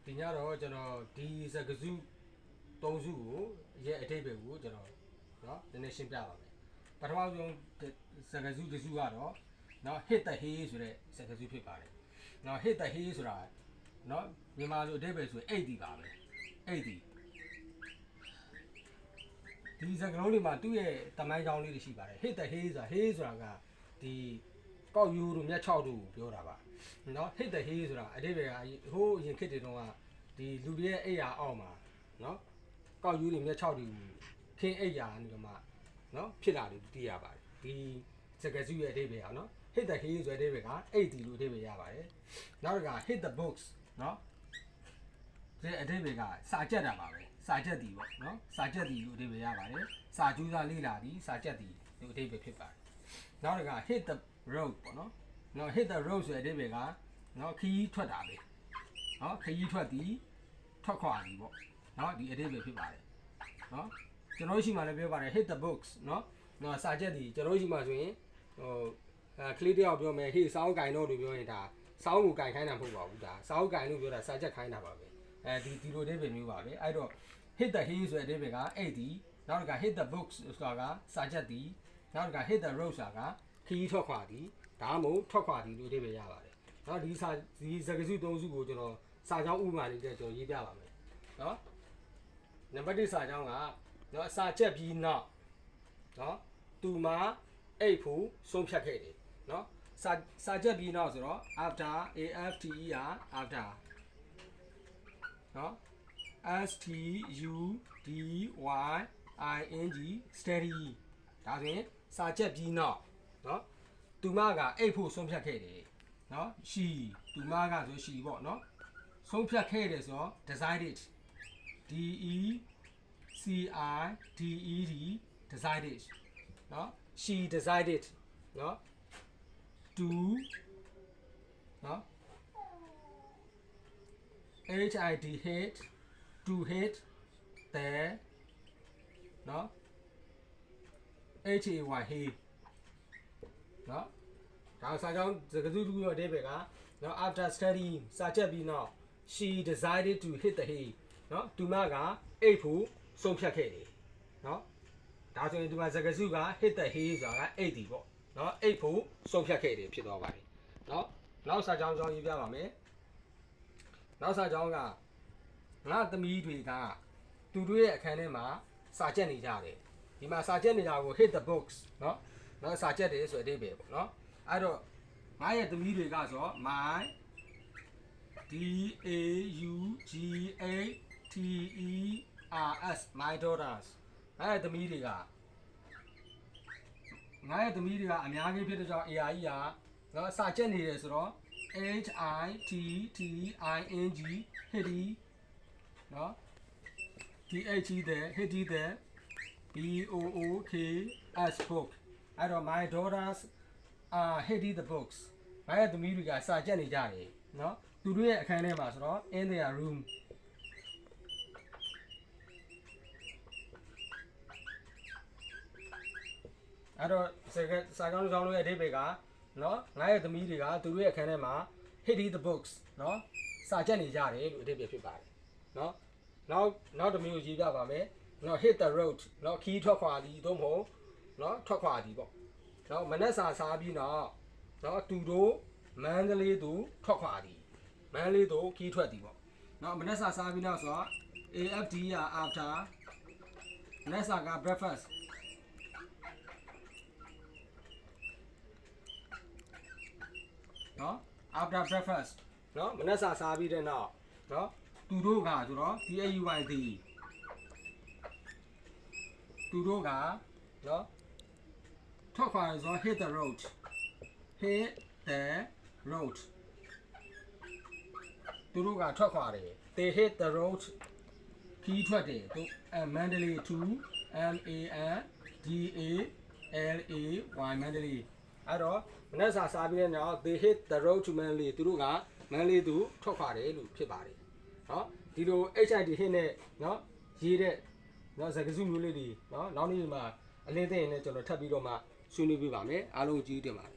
ဒီညတော့ကျွန်တော်ဒီစကားစု၃စုကိုရဲ့အထိပ္ပယ်ကိုကျွန်တော်เนาะနည်းနည်းရှင်းပြပါမယ်ပထမဆုံးစကားစုတစ်စုကတော့เนาะ hit the hay ဆိုတဲ့စကားစုဖြစ်ပါတယ်เนาะ hit the hay ဆိုတာเนาะမြန်မာလိုအထိပ္ပယ်ဆိုအိတ်ဒီပါပဲအိတ်ဒီဒီစကားလုံးတွေမှာသူ့ရဲ့တမိုင်းကြောင်းလေးတွေရှိပါတယ် hit the hay ဆိုတာ hay ဆိုတာကဒီကောက်ယူတို့မြက်ချောက်တို့ပြောတာပါเนาะ hit the hay ဆိုတာအထိပ္ပယ်ကဟိုးအရင်ခေတ်တွေတုန်းကဒီလူတွေရဲ့အိယာအောက်မှာเนาะကောက်ယူတွေမြက်ချောက်တွေခင်းအိယာနေတော့မှเนาะဖြစ်လာတယ်သိရပါတယ်ဒီစကားစုရဲ့အထိပ္ပယ်ကเนาะ hit the hay ဆိုတဲ့အထိပ္ပယ်ကအိတ်ဒီလို့အထိပ္ပယ်ရပါတယ်နောက်တစ်ခါ hit the books เนาะဒီအထိပ္ပယ်ကစာကြက်တာပါပဲစာကြက်တီပေါ့เนาะစာကြက်တီလို့အထိပ္ပယ်ရပါတယ်စာကျူးစားလေ့လာသည်စာကြက်တီလို့အထိပ္ပယ်ဖြစ်ပါတယ်နောက်တစ်ခါ hit the road ပေါ့เนาะ hit the road ဆိုတဲ့အထိပ္ပယ်ကเนาะခီးထွက်တာပဲเนาะခီးထွက်သည်ထွက်ခွာသည်ပေါ့เนาะဒီအထိပ္ပယ်ဖြစ်ပါတယ်เนาะကျွန်တော်ရှိမှလည်းပြောပါတယ် hit the books เนาะစာကြက်တီကျွန်တော်ရှိမှဆိုရင်ဟိုကလေးတယောက်ပြောမယ်ဟေးစောင်းကင်တော့လို့ပြောရင်ဒါစောင်းကိုကင်ခိုင်းတာမဟုတ်ပါဘူးဒါစောင်းကင်လို့ပြောတာစာကြက်ခိုင်းတာပါပဲဒီလိုအဓိပ္ပာယ်မျိုးပါပဲအဲ့တော့ hit the hay ဆိုတဲ့အဓိပ္ပာယ်ကအဲ့ဒီနောက်တစ်ခါ hit the books ဆိုတာကစာကြက်တီနောက်တစ်ခါ hit the road ဆိုတာကခီးထွက်ခွာသည်ဒါမှမဟုတ်ထွက်ခွာသည်လို့အဓိပ္ပာယ်ရပါတယ်နော်ဒီစကားစု၃စုကိုကျွန်တော်စာကြောင်းဥပမာလေးနဲ့ကျွန်တော်ရေးပြပါမယ်နော်နံပါတ်1စာကြောင်းကနော်စာကြက်ပြီးနောက်နော်သူမအိတ်ဖို့ဆုံးဖြတ်ခဲ့တယ်နော်စာကြက်ပြီးနောက်ဆိုတော့ after afterနော် studying study ဒါဆိုရင်စာကြက်ပြီးနောက်နော်သူမကအိတ်ဖို့ဆုံးဖြတ်ခဲ့တယ်နော် she သူမကဆို she ပေါ့နော်ဆုံးဖြတ်ခဲ့တယ်ဆိုတော့ decided decided နော် she decided နော် to နော် hid to hit the နော် hay နော်ဒါစာကြောင်းစကားစုတစ်ခုတော့အဓိပ္ပာယ်ကနော် after studying စာချက်ပြီးနောက် she decided to hit the hay နော်သူမကအိတ်ဖို့ဆုံးဖြတ်ခဲ့တယ်နော်ဒါဆိုရင်ဒီမှာစကားစုက hit the hay ဆိုတာကအိတ်ဒီပေါ့နော်အိတ်ဖို့ဆုံးဖြတ်ခဲ့တယ်ဖြစ်သွားပါတယ်နော်နောက်စာကြောင်းရေးပြပါမယ်နောက်စာကြောင်းကငါသမီးတွေကသူတို့ရဲ့အခန်းထဲမှာစာကြက်နေကြတယ်ဒီမှာစာကြက်နေတာကို hit the books နော်နော်စာကြက်တယ်ဆိုတဲ့အဓိပ္ပာယ်ပေါ့နော်အဲ့တော့ငါရဲ့သမီးတွေကဆို my daughters my daughters ငါရဲ့သမီးတွေကအများကြီးဖြစ်တဲ့ကြောင့် AI ကနော်စာကြက်နေတယ်ဆိုတော့ hitting နော် books book အဲ့တော့ my daughters are hitting the books ငါရဲ့သမီးတွေကစာကြက်နေကြတယ်နော်သူတို့ရဲ့အခန်းထဲမှာဆိုတော့ in their room အဲ့တော့စာကြောင်းလို့ရဲ့အဓိပ္ပာယ်ကနော်ငါရဲ့သမီးတွေကသူတို့ရဲ့အခန်းထဲမှာ hitting the books နော်စာကြက်နေကြတယ်လို့အဓိပ္ပာယ်ဖြစ်ပါတယ်နော်နောက်တစ်မျိုးရေးပြပါမယ်နော် hit the road နော်ခီးထွက်ခွာသည်သို့မဟုတ်နော်ထွက်ခွာသည်ပေါ့နော်မနက်စာစားပြီးတော့နော်သူတို့မန္တလေးသူထွက်ခွာသည်မန္တလေးသူခီးထွက်သည်ပေါ့နော်မနက်စာစားပြီးတော့ဆိုတော့ after က after မနက်စာက breakfast နော် after breakfast နော်မနက်စာစားပြီးတဲ့နောက်နော်သူတို့ကဆိုတော့ သူတို့ကနော်ထွက်ခွာဆိုတော့ hit the road သူတို့ကထွက်ခွာတယ် they hit the road ခီးထွက်တယ်သူMandalay to MANDALAY မန္တလေးအဲ့တော့မနက်စာစားပြီးတဲ့နောက် they hit the road to Mandalay သူတို့ကမန္တလေးသူထွက်ခွာတယ်လို့ဖြစ်ပါတယ်နော်ဒီလို HID hit နဲ့နော်ရေးတဲ့နော်စကားစုမျိုးလေးတွေနော်နောက်နေ့မှာအလင်းသိရင်လည်းကျွန်တော်ထပ်ပြီးတော့မှဆွေးနွေးပြပါမယ်အားလုံးကြည့်တင်ပါတယ်